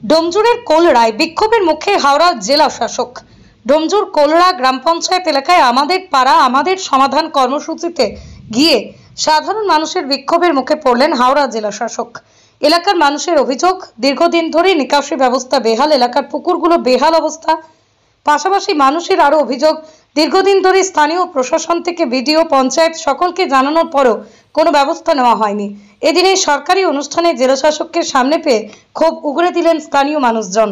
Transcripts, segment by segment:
ডোমজুরের কোলড়ায় বিক্ষোভের মুখে হাওড়া জেলা শাসক। ডোমজুর কোলড়া গ্রাম পঞ্চায়েত এলাকায় আমাদের পাড়া আমাদের সমাধান কর্মসূচিতে গিয়ে সাধারণ মানুষের বিক্ষোভের মুখে পড়লেন হাওড়া জেলা শাসক। এলাকার মানুষের অভিযোগ, দীর্ঘদিন ধরে নিকাশি ব্যবস্থা বেহাল, এলাকার পুকুরগুলো বেহাল অবস্থা। পাশাপাশি মানুষের আরো অভিযোগ, দীর্ঘদিন ধরে স্থানীয় প্রশাসন থেকে বিডিও, পঞ্চায়েত সকলকে জানানোর পরও কোনো ব্যবস্থা নেওয়া হয়নি। এদিন এই সরকারি অনুষ্ঠানে জেলা শাসককে সামনে পেয়ে ক্ষোভ উগরে দিলেন স্থানীয় মানুষজন।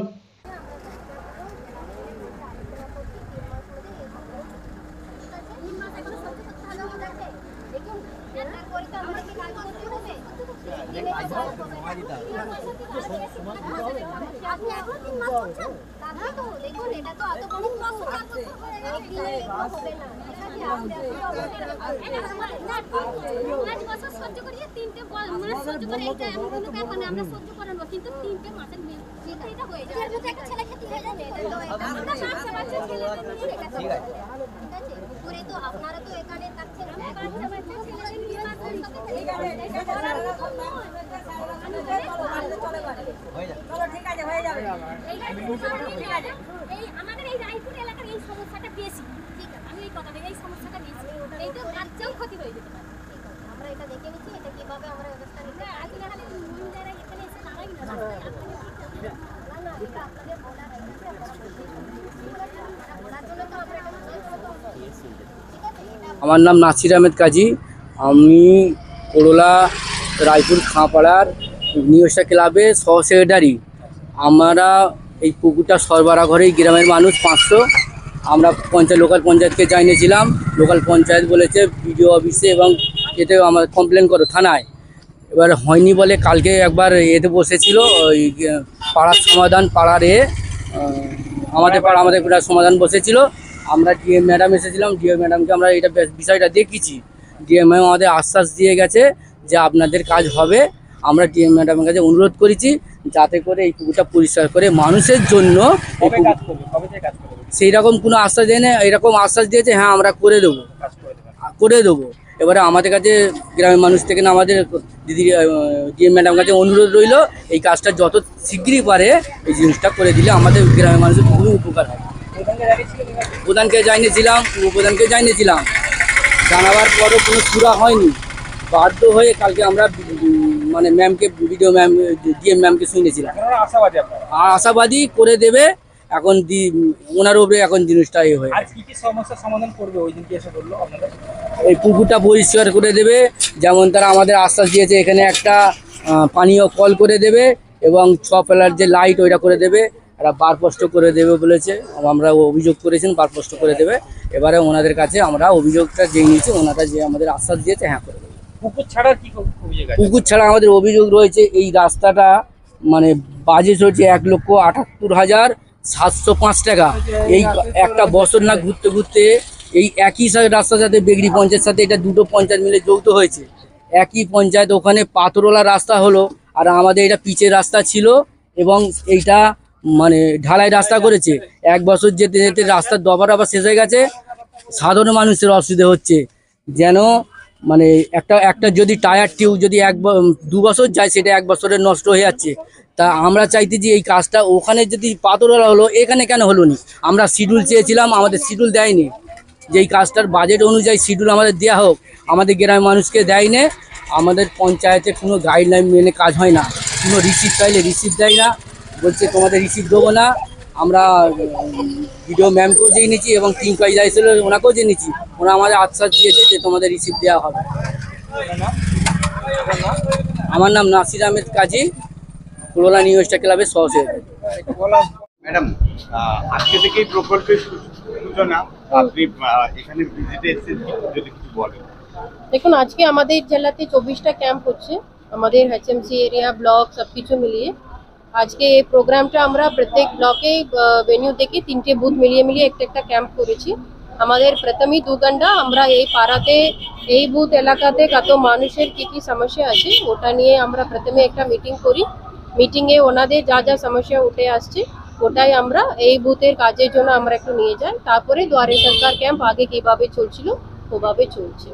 আমার নাম নাসির আহমেদ কাজী। আমি কোরলা রায়পুর খাঁপাড়ার নিউস্টার ক্লাবের সহ সেক্রেটারি। আমরা এই পুকুরটা সরবরাহ করে গ্রামের মানুষ 500 আমরা লোকাল পঞ্চায়েতকে জানিয়েছিলাম। লোকাল পঞ্চায়েত বলেছে বিডিও অফিসে এবং এতে আমার কমপ্লেন করো থানায়। এবার হয়নি বলে কালকে একবার এতে বসেছিল ওই পাড়ার সমাধান, পাড়ার আমাদের পাড়ার সমাধান বসেছিল। আমরা ডিএম ম্যাডাম এসেছিলাম, ডিএম ম্যাডামকে আমরা এটা বিষয়টা দেখিয়েছি। ডিএম ম্যাডাম আমাদের আশ্বাস দিয়ে গেছে যে আপনাদের কাজ হবে। আমরা ডিএম ম্যাডামের কাছে অনুরোধ করেছি যাতে করে এই পুকুরটা পরিষ্কার করে মানুষের জন্য সেই রকম কোনো আশ্বাস দেয় না। এরকম আশ্বাস দিয়েছে হ্যাঁ আমরা করে দেবো। এবারে আমাদের কাছে গ্রামের মানুষ থেকে না আমাদের দিদি ডিএম ম্যাডাম কাছে অনুরোধ রইল এই কাজটা যত শীঘ্রই পারে এই জিনিসটা করে দিলে আমাদের গ্রামের মানুষের খুবই উপকার হয়। প্রধানকে জানিয়েছিলাম, জানাবার পরও কোনো সুরা হয়নি। বাধ্য হয়ে কালকে আমরা মানে ম্যামকে, বিডিও ম্যাম, ডিএম ম্যামকে শুনেছিলাম। আশাবাদী করে দেবে। এখন ওনার উপরে এখন জিনিসটা হয়ে সমস্যার সমাধান করবে ওই দিন কি এসে বললো আপনাদের? এই পুকুরটা পরিষ্কার করে দেবে, যেমন তারা আমাদের আশ্বাস দিয়েছে। এখানে একটা পানীয় কল করে দেবে এবং 6 ফেলার যে লাইট ওইটা করে দেবে, একটা বারপোস্ট করে দেবে বলেছে। আমরা অভিযোগ করেছেন, বারপোস্ট করে দেবে। এবারে ওনাদের কাছে আমরা অভিযোগটা জেনেছি, ওনারা যে আমাদের আশ্বাস দিয়েছে হ্যাঁ করে দেবে। পুকুর ছাড়া কি অভিযোগ? পুকুর ছাড়া আমাদের অভিযোগ রয়েছে এই রাস্তাটা মানে বাজেট হচ্ছে 1,78,705 টাকা। এই একটা বছর না ঘুরতে ঘুরতে এই একই রাস্তার সাথে বেগড়ি পঞ্চায়েতের সাথে এটা দুটো পঞ্চায়েত মিলে যৌথ হয়েছে। একই পঞ্চায়েত, ওখানে পাথরওয়ালা রাস্তা হলো আর আমাদের এটা পিচের রাস্তা ছিল এবং এইটা মানে ঢালাই রাস্তা করেছে। 1 বছর যেতে যেতে রাস্তার দবার আবার শেষ হয়ে গেছে। সাধারণ মানুষের অসুবিধা হচ্ছে। যেন মানে একটা যদি টায়ার টিউব যদি 2 বছর যায় সেটা 1 বছরের নষ্ট হয়ে যাচ্ছে। তা আমরা চাইতে যে এই কাজটা ওখানে যদি পাথরওয়ালা হলো, এখানে কেন হলো নি? আমরা শিডিউল চেয়েছিলাম, আমাদের শিডিউল দেয়নি। যে এই কাজটার বাজেট অনুযায়ী শিডিউল আমাদের দেওয়া হোক, আমাদের গ্রামের মানুষকে দেয়নি। আমাদের পঞ্চায়েতে কোনো গাইডলাইন মেনে কাজ হয় না। কোনো রিসিপ্ট চাইলে রিসিপ্ট দেয় না, বলছে তোমাদের রিসিপ্ট দেবো না। আমরা বিডিও ম্যামকেও জেনেছি এবং টিম কাজে এসেছিল ওনাকেও জেনেছি। ওরা আমাদের আশ্বাস দিয়েছে যে তোমাদের রিসিপ্ট দেওয়া হবে। আমার নাম নাসির আহমেদ কাজী, কোরলা নিউস্টার ক্লাবের সহ সেক্রেটারি। ম্যাডাম, আজকে থেকেই প্রকল্পের সূচনা, আপনি এখানে ভিজিটে এসেছেন, যদি কিছু বলেন। দেখুন, আজকে আমাদের জেলাতে 24টা ক্যাম্প হচ্ছে, আমাদের HMC এরিয়া, ব্লক সব কিছু মিলিয়ে। আজকে এই প্রোগ্রামটা আমরা প্রত্যেক ব্লকে ভেন্যু দেখে 3টে বুথ মিলিয়ে একটা ক্যাম্প করেছি। আমাদের প্রথমেই 2 ঘন্টা আমরা এই পাড়াতে, এই বুথ এলাকাতে কত মানুষের কি সমস্যা আছে ওটা নিয়ে আমরা প্রথমে একটা মিটিং করি। মিটিংয়ে ওনাদের যা সমস্যা উঠে আসছে ওটাই আমরা এই বুথের কাজের জন্য আমরা একটু নিয়ে যাই। তারপরে দুয়ারে সরকার ক্যাম্প আগে কিভাবে চলছিল ওভাবে চলছে।